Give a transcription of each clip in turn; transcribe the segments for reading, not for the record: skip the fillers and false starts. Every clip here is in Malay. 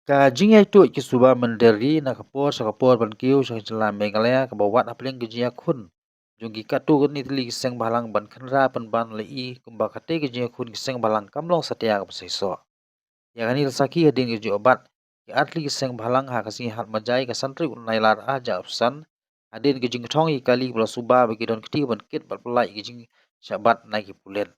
Kajing itu ki suba menderi na kapor ban kiu sa jela Meghalaya ka bawat apling gejia kun. Junggi katu ni tli seng balang ban khanra pan ban lei kumba kate gejia kun seng balang kamlong satia ka saiso. Ya kani saki hadin geji obat. Ya atli seng balang ha kasi hat majai ka santri unai lar aja opsan. Hadin gejing thong i kali bala suba bagi don keti ban kit bat pelai gejing syabat naiki pulen.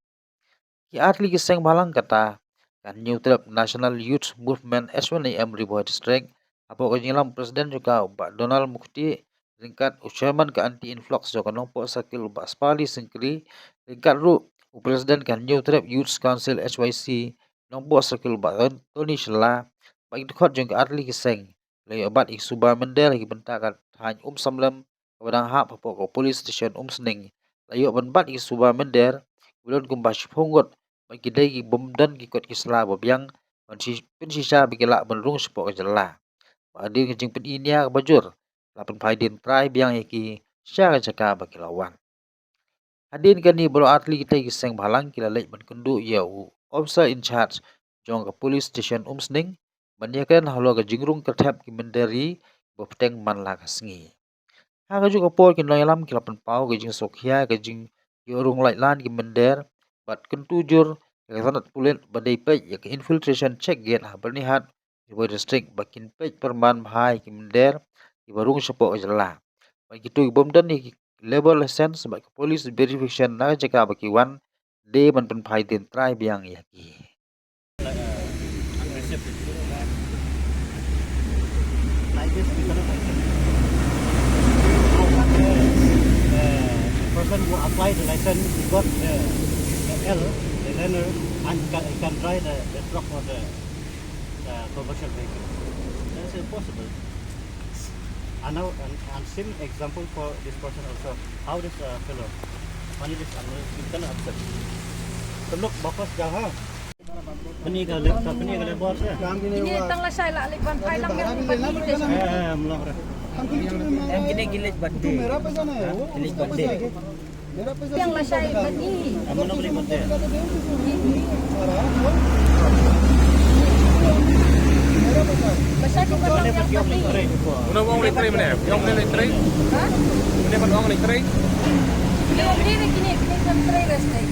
Ki atli seng balang kata kan New Trap National Youth Movement SNAM Ribuan District apa kenyilam presiden juga Pak Donald Mukti ringkat ucapan ke anti influx juga nompo sakil Pak Spali singkri ringkat ru presiden kan New Trap Youth Council SYC nompo sakil Pak Tony Shela Pak Dukot juga atli kiseng lay obat isuba mendel lagi bentakan hanya samlam kepadang hak papok police station Sening layo benbat isuba mender Ulun kumbas pungut bagi dai bom dan kikot kisla bobyang pensisa bigila benrung sepo jela. Padi kecing pedinia bajur. Lapan faidin try biang iki syara jaka bagi lawan. Hadin kani bolo atli kita kiseng balang kila lek benkendu ya officer in charge jong ke police station Sening banyakan halo ke jingrung ketap ki menderi bopteng man la kasngi. Ha ka juga por kin loyalam kila penpau ke jing sokhia ke jing yorung lan ki mender bat kentujur sangat pulen badai pe ya ke infiltration check gate ha bernihat Ribuan district bakin pe perman bahai ki mender ki barung sepo jela bagi tu bom dan ni level license bagi police verification na jaka bagi wan de man pen phai den try biang ya ki Like this because of the person who applied the license, he got the L, the learner, and he can drive the truck or the commercial vehicle. That's impossible. And now, and same example for this person also. How this fellow, money this you cannot accept. So look, bapak jaha. Peninggal bos ya. Ini tang lasai la alik ban pai lang yang bagi desa. Mulak. Yang gini gilis bande. Gilis bande. Yang lasai bani. Mana beli bande? Basa di ban lang yang bagi. Una uang litre mana? Yang mana litre? Ha? Ini kan uang litre? Yung diri kini kan trailers dai.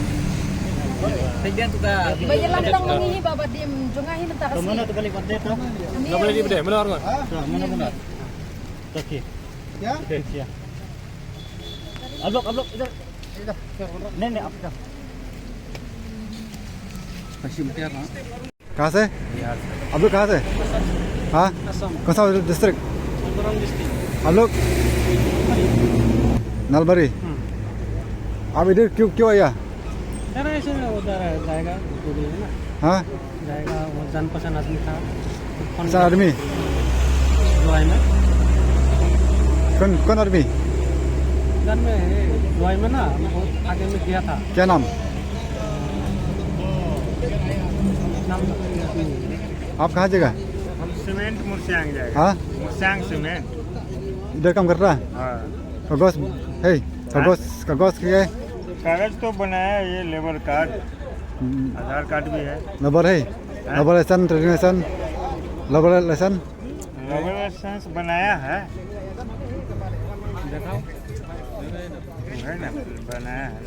Tinggal tu ka. Bayar lang mangihi baba dim jungahi mentah kasi. Mana tu balik bande tu? Enggak boleh di bede, mana orang? Mana benar? Okey. Ya? Okey, ya. Ablok, itu. Nenek apa? कहाँ से आप लोग कहाँ से हाँ कौन सा डिस्ट्रिक्ट आप लोग नलबरी आप इधर क्यों क्यों आया ऐसे उधर जाएगा ना हाँ जाएगा वो जान पहचान आदमी था अच्छा आदमी दुआई में कौन कौन आदमी घर में दुआई में ना बहुत आगे में गया था क्या नाम नाम आप कहाँ जगह हम सीमेंट मुरस्यांग जाएगा। हाँ मुरस्यांग सीमेंट। इधर काम कर रहा है हाँ। कागज है कागज क्या है कागज तो बनाया है, ये लेबर कार्ड, आधार कार्ड भी है। नंबर है number licence training licence labour licence labour licence बनाया है। है ना, बनाया है।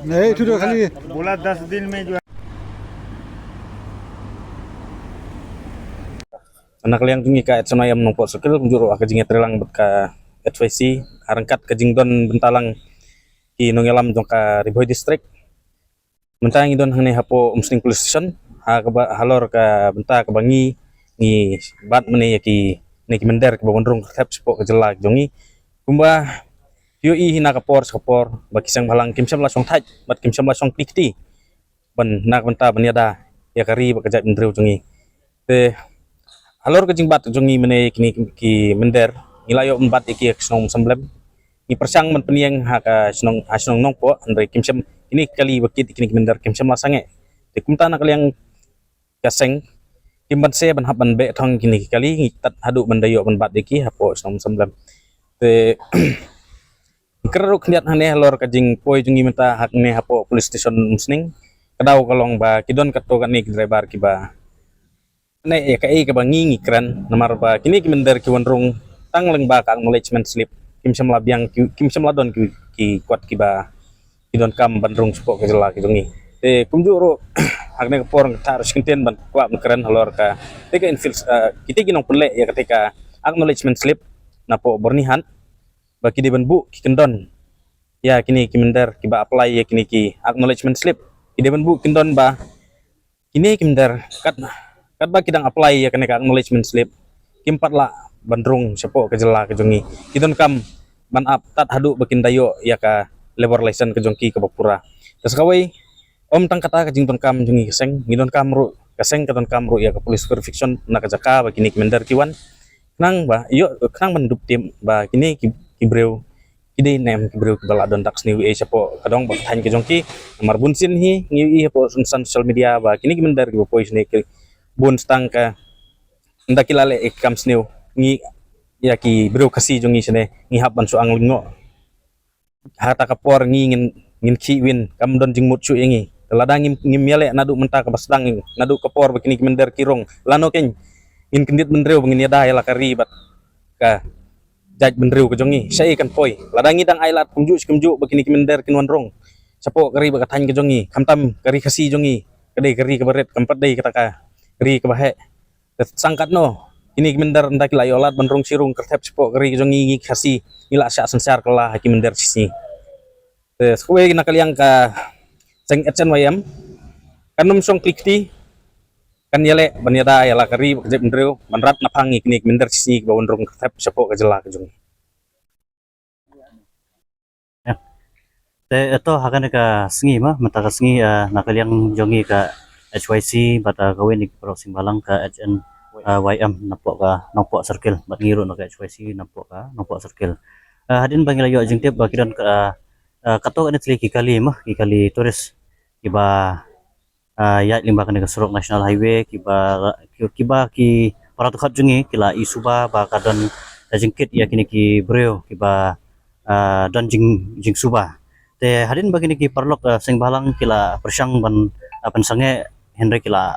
नहीं ठीक है खाली बोला 10 दिन में जो anak liang tinggi ka etsunayam nongpo skill juro akajing trelang ka HYC harangkat kajing don bentalang ki nongelam jongka Ribuan district mentang idon hane hapo Sening police station ha halor ka benta ka bangi ni bat mene yaki neki mender ke bawandrung tap sepo ke jelak jongi kumba yoi hina kapor baki sang balang kimsam la song thaj bat kimsam la song tikti ban nak benta baniada ya kari bakajak mendreu jongi te halor kejing bat jongi mene kini ki mender nilayo embat iki snong semblem ni persang men peniang ha ka snong nongpo andre kimsem ini kali bakit kini ki mender kimsem lasange de kumta nak liang kaseng kimban se ban haban be thong kini kali tat hadu bandayo ban bat iki hapo snong semblem te keruk niat hane halor kajing poi jongi menta hak ne hapo police station Sening kadau kalong ba kidon kato kan ni driver ki ba ne ya kai ka bangi ngikran namar ba kini kimender ki wonrong tang leng ba ka acknowledgement slip kim sam labiang kim sam ladon ki kwat ki ba ki don kam bandrung support ke jela ki dongi te kumjuro hakne por tar skinten ban kwa keren halor ka te ka infil kita ginong pele ya ketika acknowledgement slip na po bernihan ba ki di banbu ki kendon ya kini kimender ki ba apply ya kini ki acknowledgement slip ki di banbu kendon ba kini kimender kat ba kidang apply ya kene ka acknowledgement slip kimpat la bandrung sepo ke jela ke jongi kidon kam ban up tat hadu bakin dayo ya ka labor license ke jongki ke bapura tas kawai om tang kata ke jington kam jongi keseng ngidon kam ru keseng keton kam ru ya ke police verification na ka jaka ba kini kimender kiwan nang ba iyo knang mendup tim ba kini kibreu kide nem kibreu bala don tax ni e sepo kadong ba tan ke jongki nomor bunsin hi ngi po sunsan social media ba kini kimender ki boys ni bun stang ka ndak kilale ikam snew ngi ya ki bro kasi jongi sene ngi haban so ang lingo hata kapor ngi ngin ki win kam don jing mutsu yangi ladang ngim yale nadu menta ka basdang nadu kapor bakini kimender kirong lano ken ngin kendit mendreu ngin yada ya lakari bat ka jaj mendreu ka jongi sai kan poi ladangi dang ailat kumju bakini kimender kinwan rong sapo kari ba kathan ka jongi kamtam kari kasi jongi kadai kari ka baret kampat dai kata ka keri kebahe sangkat no ini kimender ndak la yolat bandrung sirung kertep sepo keri jongi kasi ila sya sensar kala kimender sisi sekwe na kaliang ka seng etchen wayam kanum song klikti kan yale banyada yala keri kejep mendreu manrat napangi kini kimender sisi ba bandrung kertep sepo ka jela ka jongi Ito hakan ka sengi mah mata ka sengi nakaliang jongi ka HYC bata kawin ni pro simbalang ka HN YM napok circle bat ngiru no ka HYC napok circle hadin bangila yo jengtep bakiran ka kato ani tli kali turis kiba ya limba kan ka Sorok National Highway kiba ki paratukat jungi kila isuba ba kadon jengkit ya kini ki breo kiba dan jing suba te hadin bagini ki parlok sing balang kila persyang ban sange Henry kila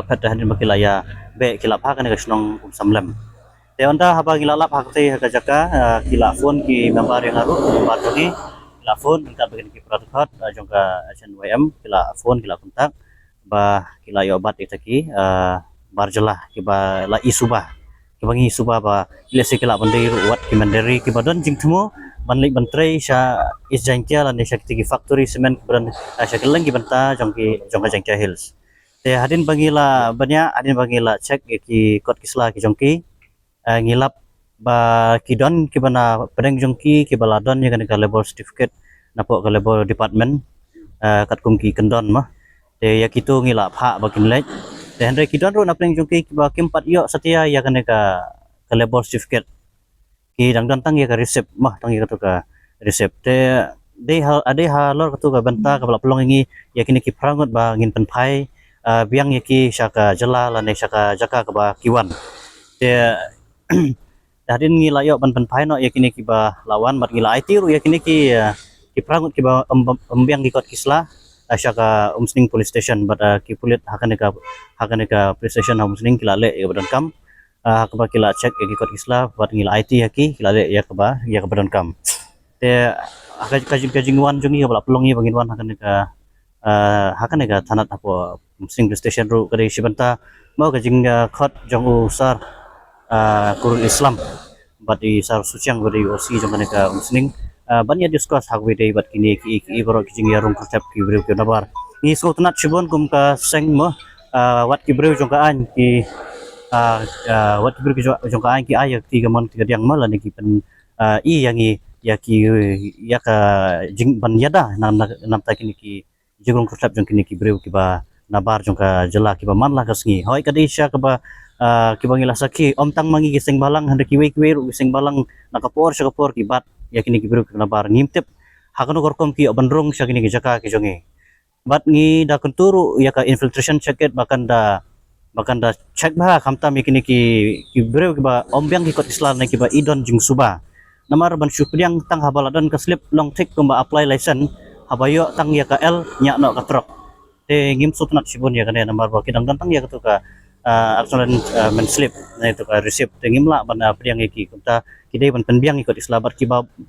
pet hadin bakila ya be kila pa kan ka snong samlem te onda haba kila lap hakte ka jaka kila phone ki member yang aru member jogi kila phone kita bagini ki pratukat jongka SNWM kila phone kila kontak ba kila yo bat itaki barjelah kiba la isuba kibangi isuba ba ile sekila bandai ruat ki mandiri ki badan jing temo banlik bantrai sya is jangkia lan sya ki factory semen beran sya keleng ki banta jongka jangkia hills te hadin bangila cek ki kot kisla ki jongki ngilap ba kidon ki bana pedeng jongki ki baladon ya kan ka labor certificate napok ka labor department kat kum ki kendon mah te ya kitu ngilap hak bakin lek te hendre kidon ro napeng jongki ki ba kim 4 yo setia ya kan ka labor certificate ki dangdan tang ya ka receipt mah tang ya ka receipt te ade halor katu ka banta ka bala pelong ingi ya kini ki prangot ba ngin penpai biang yaki syaka jela lan syaka jaka ka ba kiwan te hadin ngila yo ban penpai no yakini ki ba lawan mat ngila IT ru yakini ki prangot ki ba embiang di kot kisla syaka umsning police station bat ki pulit hakan ka police station umsning kila le ya badan kam hakba kila cek ki kot kisla bat ngila IT yaki kila le ya ka badan kam te kajing wan jungi bala pelongi bangin wan hakan ka tanat apa umsning police station ru kari sibanta mau kajing khot jong usar kurun Islam bat di sar suciang bari osi jong ka umsning banyak diskus hak wede bat kini ki baro kijing yarung konsep ki breu ki nabar ni so tanat sibon kum ka seng mo wat ki breu jong ka an ki wat ki breu jong ka an ki ayak ti gamon ti yang malan ki pen yangi ya ka jing ban yada nam ta kini ki jong konsep jong kini ki breu ki ba nabar jong ka jela ki ba man la kasngi hoi kadisha ka ba kibangila saki om tang mangi giseng balang handa kiwe ru giseng balang nakapor sa kapor kibat ya kini kibru kinabar ngimtep hakano korkom ki bandrong sa kini jaka ki jongi bat ngi da kunturu ya ka infiltration checket bahkan da check ba kamtam ya kini ki kibru kiba ombyang ki kot islam na kiba idon jing suba namar ban syupriang tang habaladon ka slip long take kumba apply license habayo tang ya ka L nya no ka truk te ngim sutnat sibun ya kana namar ba kidang tang ya ka aksulan men slip na itu ka receipt tingim la ban priang iki kunta kidai ban penbiang ikut islabat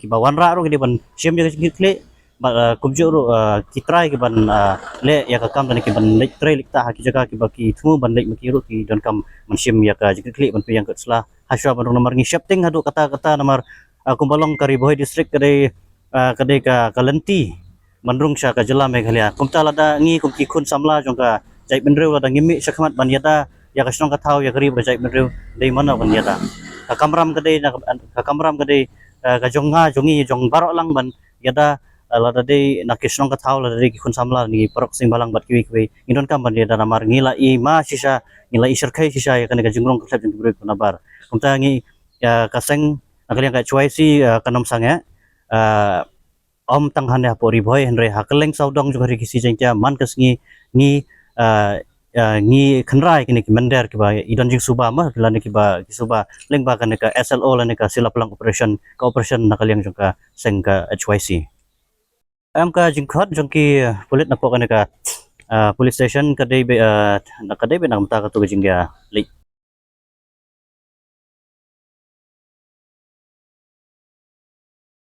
kibawan ra ro kidai ban sim jaga kle kubju ro kitrai ki ban le ya ka kam dan ki ban le trai likta ki jaga ki baki thu ban le maki ro ki don kam man sim ya ka jaga kle ban priang kat sla haswa ban nomor ngi shifting hadu kata nomor kumbalong kari boy district kadai ka kalenti manrung sha ka jela meghalaya kumta lada ngi kum ki khun samla jongka jai benreu lada ngimi sakhamat ban yada ya ka snong ka thau ya gari bajai benreu dei mana ban yada ka kamram kadai ka jonga jongi jong barok lang ban yada lada dei na kisnong ka thau lada dei ki khun samla ni parok sing balang bat kiwi indon kam ban yada namar ngila i ma sisa ngila i serkai sisa ya kan ka jingrong ka jeng brek nabar kumta ngi ya kaseng akaliang ka chuai si kanom sanga om tanghan ya pori boy henre hakeleng saudong juga rikisi jengja man kesngi ngi khenrai kini ki mender ki ba idon jing suba ma lan ki ba ki suba leng ba kan ka SLO lan ka sila pelang operation nakaliang jongka seng ka HYC am ka jing khot jongki polit na po kan ka police station kadai be na kadai be na mta ka tu jingga